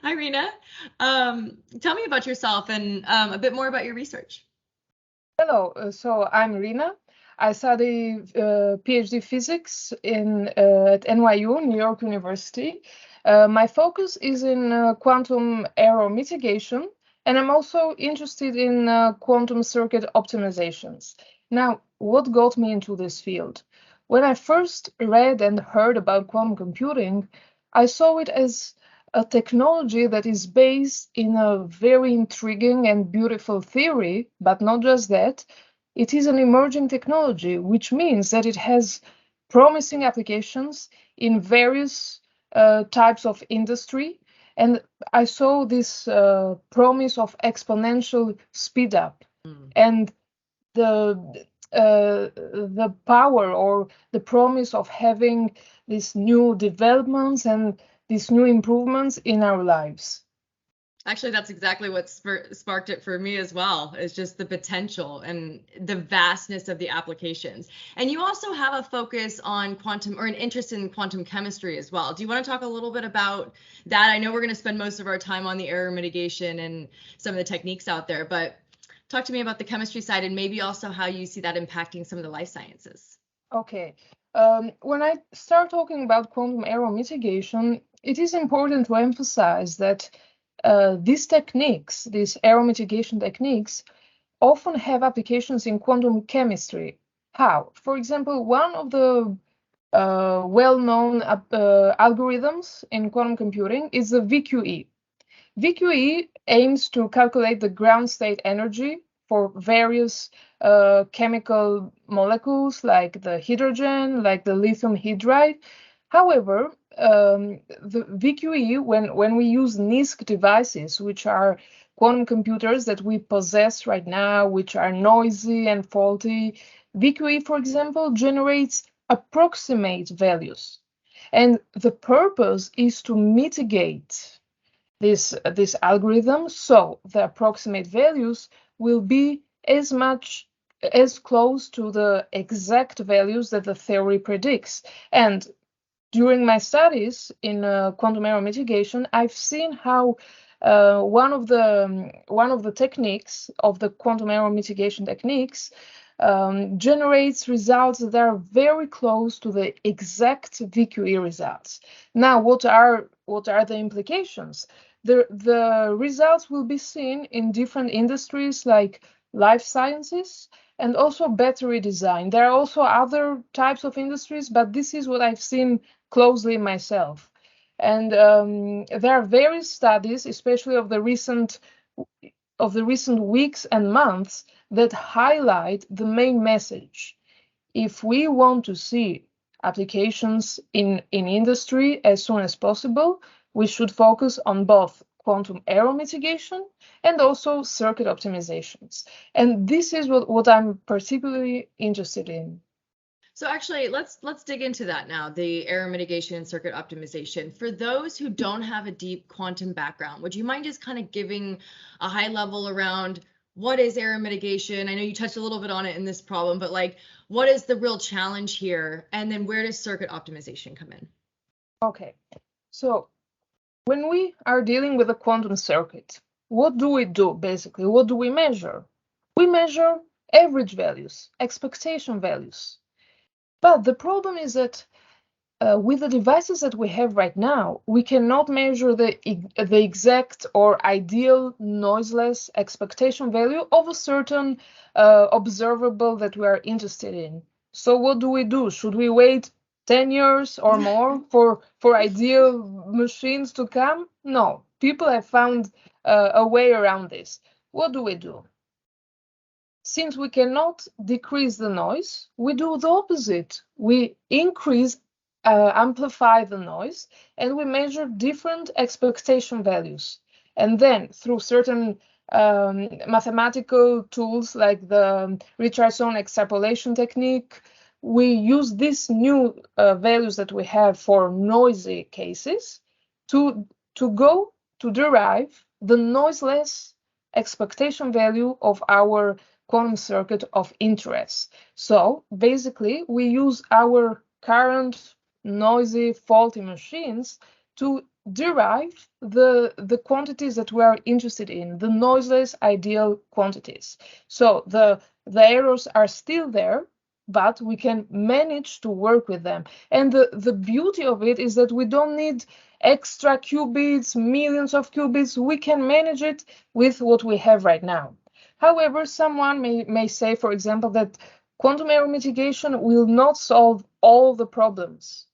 Hi, Rina. Tell me about yourself and a bit more about your research. Hello, so I'm Rina. I study PhD physics at NYU, New York University. My focus is in quantum error mitigation, and I'm also interested in quantum circuit optimizations. Now, what got me into this field? When I first read and heard about quantum computing, I saw it as a technology that is based in a very intriguing and beautiful theory, but not just that. It is an emerging technology, which means that it has promising applications in various types of industry. And I saw this promise of exponential speed up Mm. and the power or the promise of having these new developments and these new improvements in our lives. Actually, that's exactly what sparked it for me as well. Is just the potential and the vastness of the applications. And you also have a focus on quantum or an interest in quantum chemistry as well. Do you want to talk a little bit about that? I know we're going to spend most of our time on the error mitigation and some of the techniques out there, but talk to me about the chemistry side and maybe also how you see that impacting some of the life sciences. Okay. When I start talking about quantum error mitigation, it is important to emphasize that these techniques, these error mitigation techniques, often have applications in quantum chemistry. How? For example, one of the well-known algorithms in quantum computing is the VQE. VQE aims to calculate the ground state energy for various chemical molecules like the hydrogen, like the lithium hydride. However, the VQE, when we use NISQ devices, which are quantum computers that we possess right now, which are noisy and faulty, VQE, for example, generates approximate values. And the purpose is to mitigate this algorithm, so the approximate values will be as close to the exact values that the theory predicts. And during my studies in quantum error mitigation, I've seen how one of the techniques of the quantum error mitigation techniques generates results that are very close to the exact VQE results. Now, what are the implications? The results will be seen in different industries like life sciences and also battery design. There are also other types of industries, but this is what I've seen closely myself. And there are various studies, especially of the recent weeks and months, that highlight the main message. If we want to see applications in industry as soon as possible, we should focus on both quantum error mitigation and also circuit optimizations. And this is what I'm particularly interested in. So actually, let's dig into that now, the error mitigation and circuit optimization. For those who don't have a deep quantum background, would you mind just kind of giving a high level around what is error mitigation? I know you touched a little bit on it in this problem, but like what is the real challenge here? And then where does circuit optimization come in? Okay, so when we are dealing with a quantum circuit, what do we do basically? What do we measure? We measure average values, expectation values. But the problem is that with the devices that we have right now, we cannot measure the exact or ideal noiseless expectation value of a certain observable that we are interested in. So what do we do? Should we wait 10 years or more for ideal machines to come? No, people have found a way around this. What do we do? Since we cannot decrease the noise, we do the opposite. We amplify the noise, and we measure different expectation values. And then, through certain mathematical tools like the Richardson extrapolation technique, we use these new values that we have for noisy cases to, to derive the noiseless expectation value of our quantum circuit of interest. So basically, we use our current noisy, faulty machines to derive the quantities that we are interested in, the noiseless ideal quantities. So the errors are still there, but we can manage to work with them. And the beauty of it is that we don't need extra qubits, millions of qubits. We can manage it with what we have right now. However, someone may say, for example, that quantum error mitigation will not solve all the problems.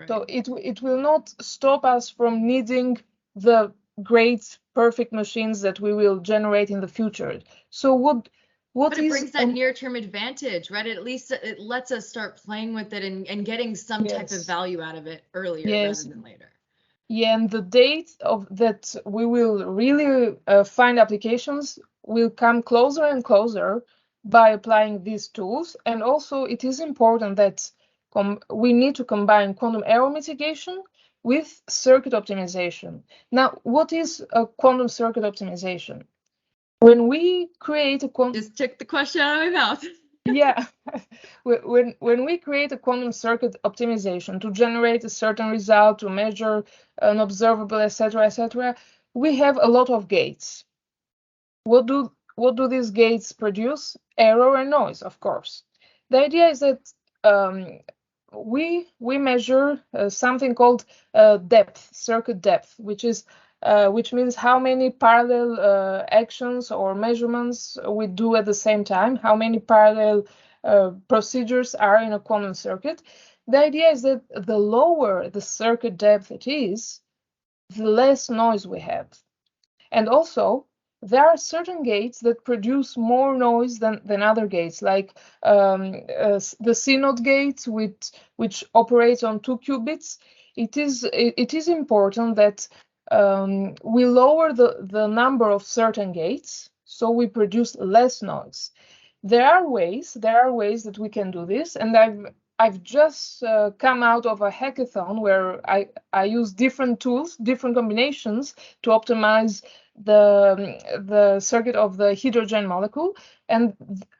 So it will not stop us from needing the great perfect machines that we will generate in the future. So what but it brings that near-term advantage, right? At least it lets us start playing with it and getting some type of value out of it earlier rather than later. Yeah, and the date of that we will really find applications will come closer and closer by applying these tools. And also it is important that we need to combine quantum error mitigation with circuit optimization. Now, what is a quantum circuit optimization? When we create a quantum... Just took the question out of my mouth. Yeah, when we create a quantum circuit optimization to generate a certain result, to measure an observable, etc., we have a lot of gates. What do these gates produce? Error and noise, of course. The idea is that we measure something called depth, circuit depth, which means how many parallel actions or measurements we do at the same time, how many parallel procedures are in a quantum circuit. The idea is that the lower the circuit depth it is, the less noise we have. And also, there are certain gates that produce more noise than other gates, like the CNOT gate, which operates on 2 qubits. It is important that we lower the number of certain gates, so we produce less noise. There are ways that we can do this, and I've just come out of a hackathon where I use different tools, different combinations to optimize the circuit of the hydrogen molecule, and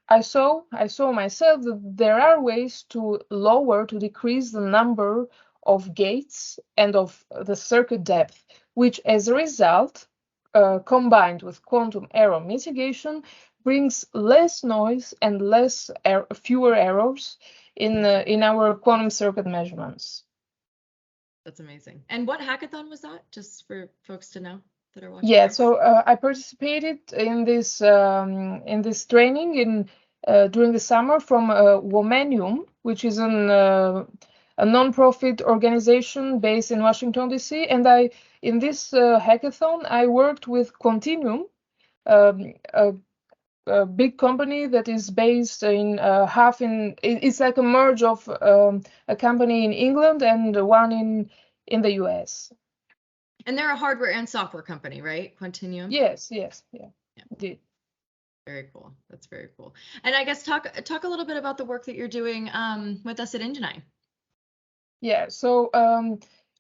I saw myself that there are ways to decrease the number of gates and of the circuit depth, which as a result, combined with quantum error mitigation, brings less noise and fewer errors in our quantum circuit measurements. That's amazing. And what hackathon was that? Just for folks to know that are watching. Yeah, so I participated in this training during the summer from Womanium, which is a non-profit organization based in Washington, D.C. And in this hackathon, I worked with Continuum, a big company that is based in it's like a merge of a company in England and one in the US. And they're a hardware and software company, right? Continuum? Yes, yeah. Indeed. Very cool. That's very cool. And I guess talk a little bit about the work that you're doing with us at Engine. Yeah, so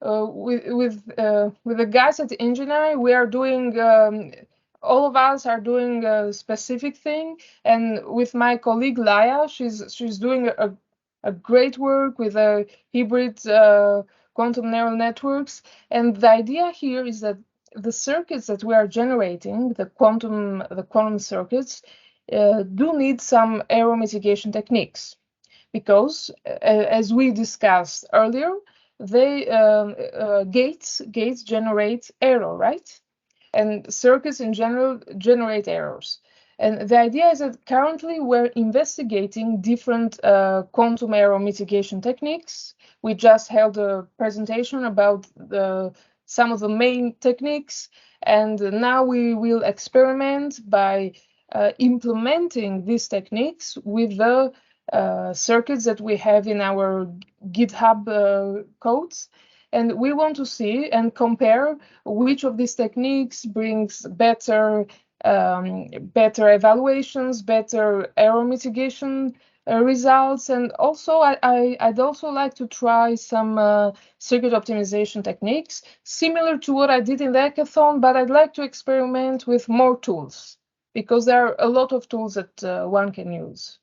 with the guys at Engine, we are doing all of us are doing a specific thing, and with my colleague Laya, she's doing a great work with a hybrid quantum neural networks. And the idea here is that the circuits that we are generating, the quantum circuits, do need some error mitigation techniques, because as we discussed earlier, gates generate error, right? And circuits in general generate errors. And the idea is that currently we're investigating different quantum error mitigation techniques. We just held a presentation about some of the main techniques, and now we will experiment by implementing these techniques with the circuits that we have in our GitHub codes. And we want to see and compare which of these techniques brings better evaluations, better error mitigation results. And also, I'd also like to try some circuit optimization techniques, similar to what I did in the hackathon, but I'd like to experiment with more tools, because there are a lot of tools that one can use.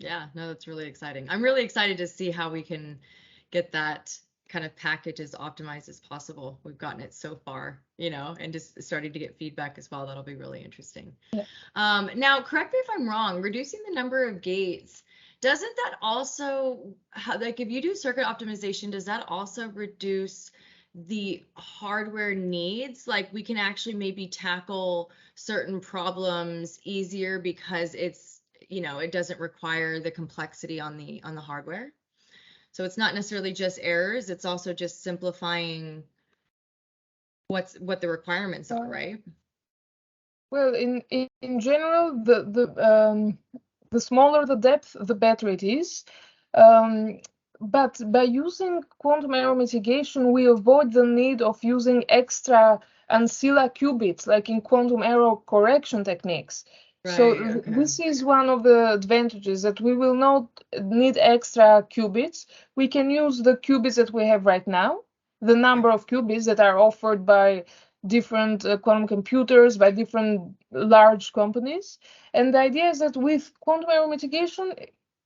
Yeah, no, that's really exciting. I'm really excited to see how we can get that kind of package as optimized as possible. We've gotten it so far, and just starting to get feedback as well. That'll be really interesting. Yeah. Now, correct me if I'm wrong, reducing the number of gates, doesn't that also, like if you do circuit optimization, does that also reduce the hardware needs? Like we can actually maybe tackle certain problems easier because it's, it doesn't require the complexity on the hardware. So it's not necessarily just errors, it's also just simplifying what the requirements are, right? Well, in general, the smaller the depth, the better it is. But by using quantum error mitigation, we avoid the need of using extra ancilla qubits, like in quantum error correction techniques. So Right, okay. this is one of the advantages, that we will not need extra qubits. We can use the qubits that we have right now, the number of qubits that are offered by different quantum computers, by different large companies. And the idea is that with quantum error mitigation,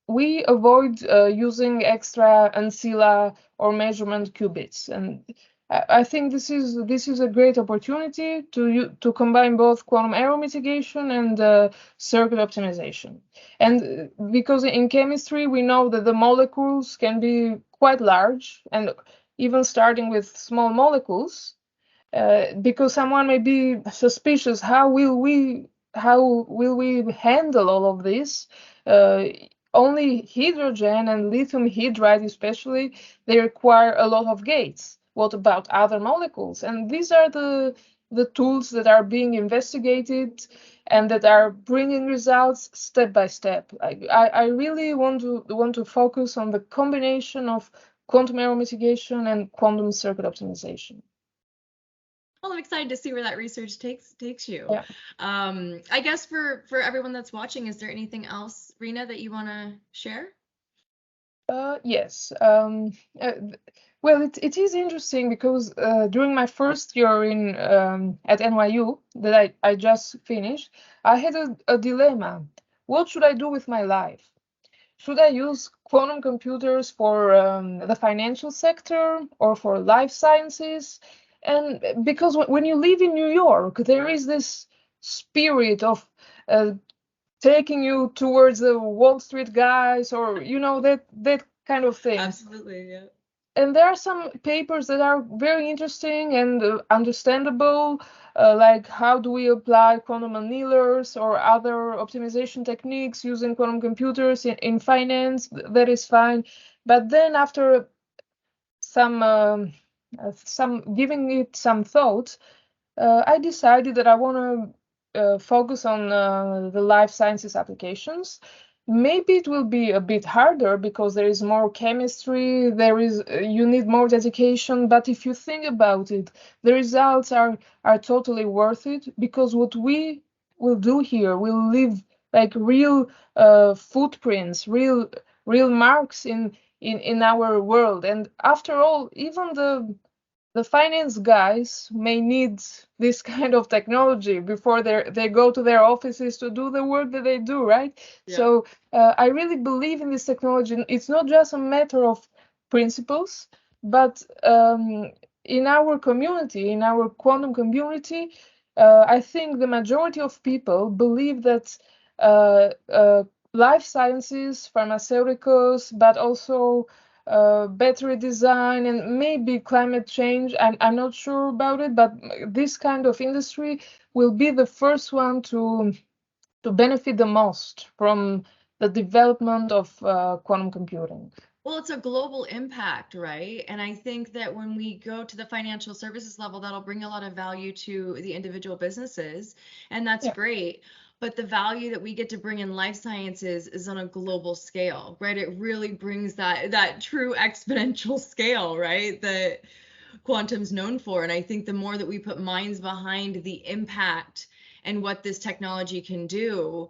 we avoid using extra ancilla or measurement qubits. And I think this is a great opportunity to combine both quantum error mitigation and circuit optimization. And because in chemistry we know that the molecules can be quite large, and even starting with small molecules, because someone may be suspicious, how will we handle all of this? Only hydrogen and lithium hydride especially, they require a lot of gates. What about other molecules? And these are the tools that are being investigated and that are bringing results step by step. I really want to focus on the combination of quantum error mitigation and quantum circuit optimization. Well, I'm excited to see where that research takes you. Yeah. I guess for everyone that's watching, is there anything else, Rina, that you want to share? Yes. Well, it is interesting because during my first year in at NYU that I just finished, I had a dilemma. What should I do with my life? Should I use quantum computers for the financial sector or for life sciences? And because when you live in New York, there is this spirit of taking you towards the Wall Street guys, or that kind of thing. Absolutely, yeah. And there are some papers that are very interesting and understandable, like how do we apply quantum annealers or other optimization techniques using quantum computers in finance. That is fine. But then after some giving it some thought, I decided that I want to focus on the life sciences applications. Maybe it will be a bit harder because there is more chemistry, you need more dedication, but if you think about it, the results are totally worth it, because what we will do here will leave like real footprints, real marks in our world. And after all, even the finance guys may need this kind of technology before they go to their offices to do the work that they do, right? Yeah. So I really believe in this technology. It's not just a matter of principles, but in our community, in our quantum community, I think the majority of people believe that life sciences, pharmaceuticals, but also battery design and maybe climate change. I'm not sure about it, but this kind of industry will be the first one to benefit the most from the development of quantum computing. Well, it's a global impact, right? And I think that when we go to the financial services level, that'll bring a lot of value to the individual businesses, and that's great. But the value that we get to bring in life sciences is on a global scale, right? It really brings that true exponential scale, right? That quantum's known for. And I think the more that we put minds behind the impact and what this technology can do,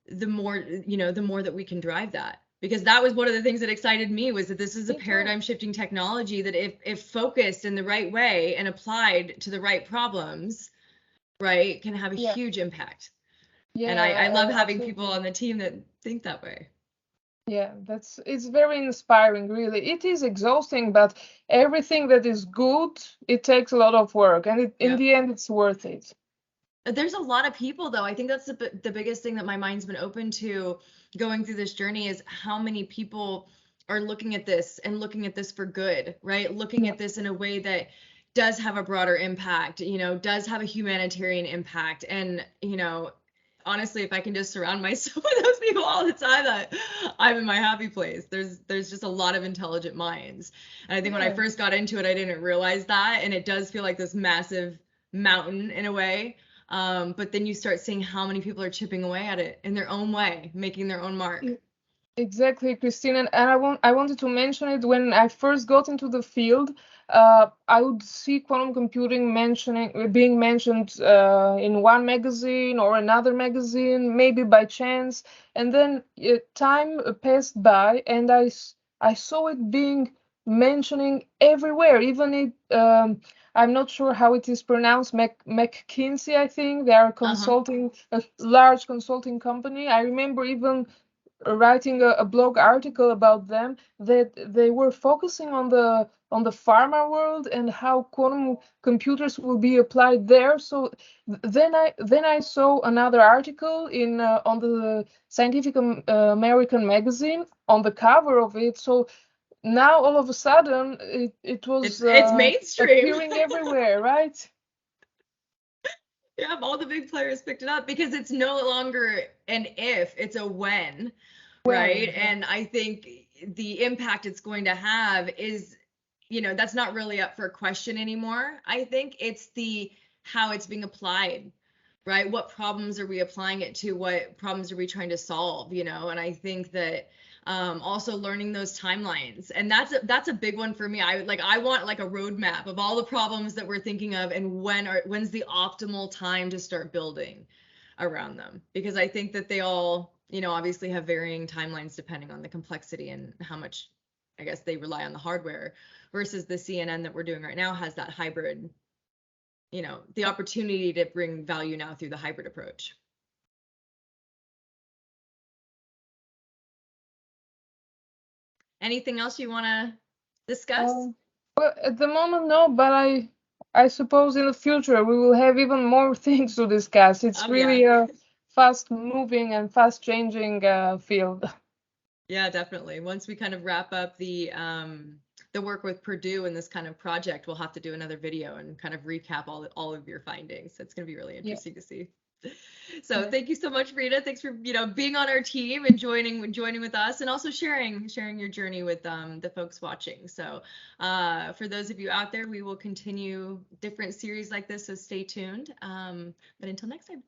the more that we can drive that. Because that was one of the things that excited me, was that this is a paradigm shifting technology that if focused in the right way and applied to the right problems, right, can have a huge impact. Yeah, and I love having people on the team that think that way. Yeah, it's very inspiring, really. It is exhausting, but everything that is good, it takes a lot of work, and in Yep. the end, it's worth it. There's a lot of people though. I think that's the biggest thing that my mind's been open to going through this journey is how many people are looking at this and looking at this for good, right? Looking Yeah. at this in a way that does have a broader impact, does have a humanitarian impact. And, honestly, if I can just surround myself with those people all the time, that I'm in my happy place. There's just a lot of intelligent minds. And I think when I Yeah. first got into it, I didn't realize that. And it does feel like this massive mountain in a way, but then you start seeing how many people are chipping away at it in their own way, making their own mark. Exactly, Christine, and I wanted to mention it when I first got into the field. I would see quantum computing being mentioned in one magazine or another magazine, maybe by chance, and then time passed by, and I saw it being mentioning everywhere. Even I'm not sure how it is pronounced, McKinsey, I think they are Uh-huh. consulting, a large consulting company. I remember even writing a blog article about them, that they were focusing on the pharma world and how quantum computers will be applied there. So then I saw another article in on the Scientific American magazine, on the cover of it. So now all of a sudden it was It's mainstream. appearing everywhere, right? Yeah, all the big players picked it up because it's no longer an if, it's a when, right? When, yeah. And I think the impact it's going to have is, that's not really up for question anymore. I think it's the how it's being applied, right? What problems are we applying it to? What problems are we trying to solve, And I think that also learning those timelines, and that's a big one for me. I want like a roadmap of all the problems that we're thinking of and when's the optimal time to start building around them, because I think that they all, obviously have varying timelines depending on the complexity and how much, I guess, they rely on the hardware, versus the CNN that we're doing right now has that hybrid, the opportunity to bring value now through the hybrid approach. Anything else you want to discuss? Um, well, at the moment, no, but I suppose in the future we will have even more things to discuss. It's Oh yeah. really a fast moving and fast changing field. Yeah, definitely. Once we kind of wrap up the work with Purdue and this kind of project, we'll have to do another video and kind of recap all of your findings. It's going to be really Yeah, interesting to see. So yeah. thank you so much, Rita. Thanks for, being on our team and joining with us, and also sharing your journey with the folks watching. So for those of you out there, we will continue different series like this, so stay tuned. But until next time.